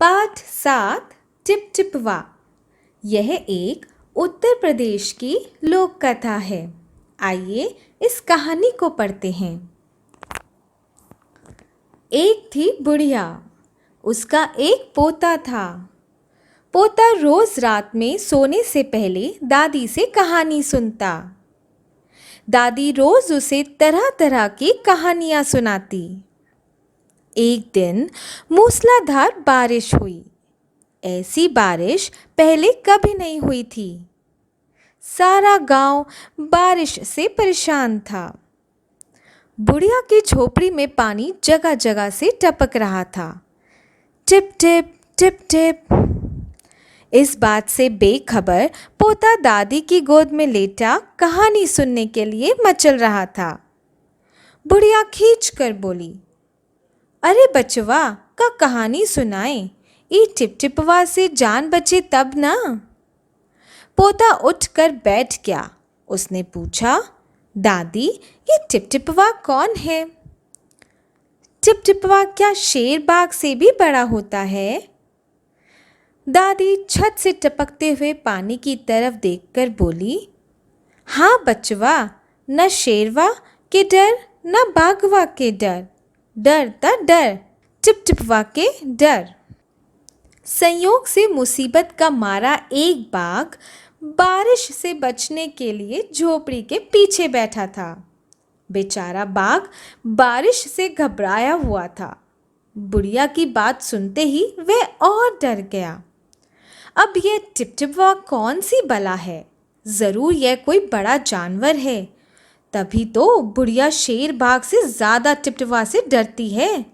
पाठ 7 टिपटिपवा। यह एक उत्तर प्रदेश की लोक कथा है। आइए इस कहानी को पढ़ते हैं। एक थी बुढ़िया, उसका एक पोता था। पोता रोज रात में सोने से पहले दादी से कहानी सुनता। दादी रोज उसे तरह तरह की कहानियां सुनाती। एक दिन मूसलाधार बारिश हुई। ऐसी बारिश पहले कभी नहीं हुई थी। सारा गांव बारिश से परेशान था। बुढ़िया की झोपड़ी में पानी जगह जगह से टपक रहा था। Tip tip tip tip. इस बात से बेखबर पोता दादी की गोद में लेटा कहानी सुनने के लिए मचल रहा था। बुढ़िया खींच कर बोली, अरे बचवा का कहानी सुनाए, ई टिपटिपवा से जान बचे तब ना। पोता उठकर बैठ गया। उसने पूछा, दादी ये टिपटिपवा कौन है? टिपटिपवा क्या शेर बाघ से भी बड़ा होता है? दादी छत से टपकते हुए पानी की तरफ देखकर बोली, हाँ बचवा, न शेरवा के डर न बाघवा के डर, डर ता डर टिपटिपवा के डर। संयोग से मुसीबत का मारा एक बाघ बारिश से बचने के लिए झोपड़ी के पीछे बैठा था। बेचारा बाघ बारिश से घबराया हुआ था। बुढ़िया की बात सुनते ही वह और डर गया। अब यह टिपटिपवा कौन सी बला है? जरूर यह कोई बड़ा जानवर है, तभी तो बुढ़िया शेर बाघ से ज्यादा टिपटिपवा से डरती है।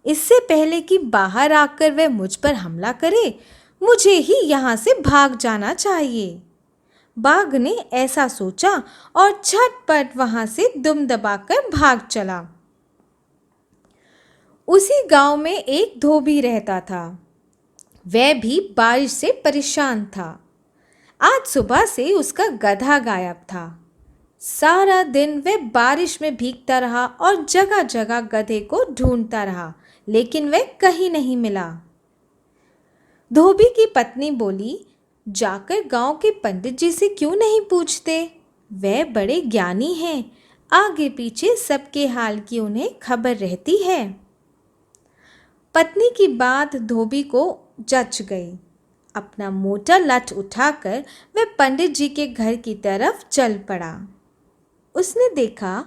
इससे पहले कि बाहर आकर वह मुझ पर हमला करे, मुझे ही यहाँ से भाग जाना चाहिए। बाघ ने ऐसा सोचा और झटपट वहां से दुम दबाकर भाग चला। उसी गांव में एक धोबी रहता था। वह भी बारिश से परेशान था। आज सुबह से उसका गधा गायब था। सारा दिन वह बारिश में भीगता रहा और जगह जगह गधे को ढूंढता रहा, लेकिन वह कहीं नहीं मिला। धोबी की पत्नी बोली, जाकर गांव के पंडित जी से क्यों नहीं पूछते? वह बड़े ज्ञानी हैं, आगे पीछे सबके हाल की उन्हें खबर रहती है। पत्नी की बात धोबी को जच गई। अपना मोटा लठ उठाकर वह पंडित जी के घर की तरफ चल पड़ा। उसने देखा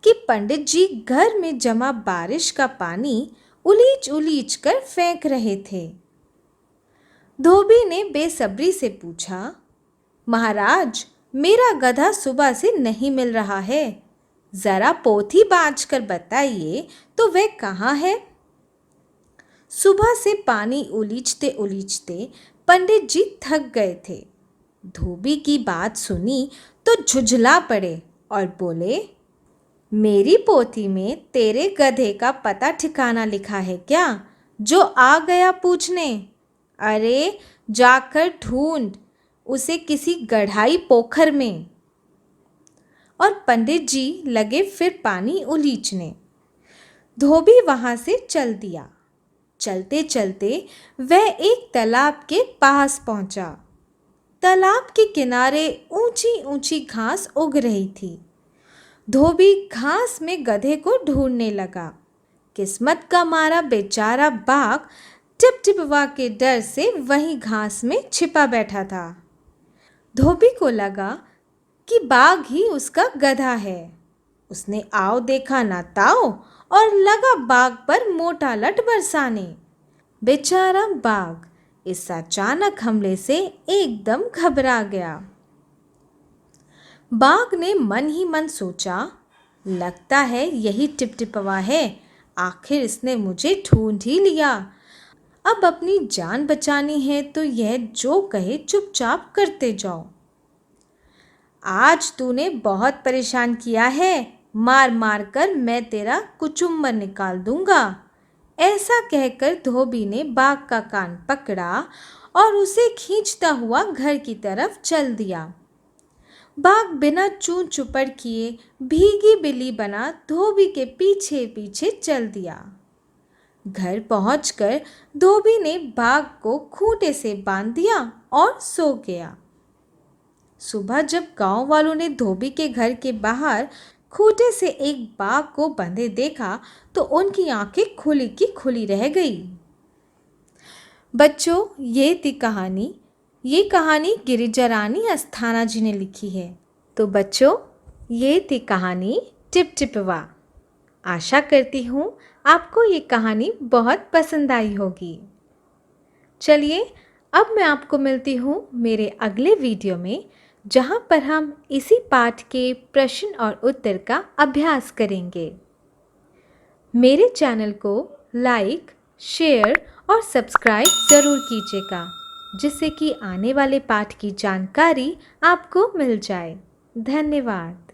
कि पंडित जी घर में जमा बारिश का पानी उलीच उलीच कर फेंक रहे थे। धोबी ने बेसब्री से पूछा, महाराज, मेरा गधा सुबह से नहीं मिल रहा है, जरा पोथी बाँच कर बताइए तो वह कहाँ है? सुबह से पानी उलीचते उलीचते पंडित जी थक गए थे। धोबी की बात सुनी तो झुझला पड़े और बोले, मेरी पोथी में तेरे गधे का पता ठिकाना लिखा है क्या, जो आ गया पूछने? अरे जाकर ढूंढ उसे किसी गढ़ाई पोखर में। और पंडित जी लगे फिर पानी उलीचने। धोबी वहां से चल दिया। चलते चलते वह एक तालाब के पास पहुंचा। तालाब के किनारे ऊंची ऊंची घास उग रही थी। धोबी घास में गधे को ढूंढने लगा। किस्मत का मारा बेचारा बाघ टिपटिपवा के डर से वहीं घास में छिपा बैठा था। धोबी को लगा कि बाघ ही उसका गधा है। उसने आओ देखा ना ताओ और लगा बाघ पर मोटा लठ बरसाने। बेचारा बाघ इस अचानक हमले से एकदम घबरा गया। बाघ ने मन ही मन सोचा, लगता है यही टिपटिपवा है, आखिर इसने मुझे ढूंढ ही लिया। अब अपनी जान बचानी है तो यह जो कहे चुपचाप करते जाओ। आज तूने बहुत परेशान किया है, मार मार कर मैं तेरा कुचुम्बर निकाल दूंगा। ऐसा कहकर धोबी ने बाघ का कान पकड़ा और उसे खींचता हुआ घर की तरफ चल दिया। बाघ बिना चूं चुपड़ किए भीगी बिल्ली बना धोबी के पीछे पीछे चल दिया। घर पहुंचकर धोबी ने बाघ को खूंटे से बांध दिया और सो गया। सुबह जब गांव वालों ने धोबी के घर के बाहर खूंटे से एक बाघ को बंधे देखा तो उनकी आंखें खुली की खुली रह गई। बच्चों, ये कहानी गिरिजा रानी अस्थाना जी ने लिखी है। तो बच्चों, ये थी कहानी टिपटिपवा। आशा करती हूँ आपको ये कहानी बहुत पसंद आई होगी। चलिए, अब मैं आपको मिलती हूँ मेरे अगले वीडियो में, जहाँ पर हम इसी पाठ के प्रश्न और उत्तर का अभ्यास करेंगे। मेरे चैनल को लाइक, शेयर और सब्सक्राइब ज़रूर कीजिएगा, जिससे कि आने वाले पाठ की जानकारी आपको मिल जाए। धन्यवाद।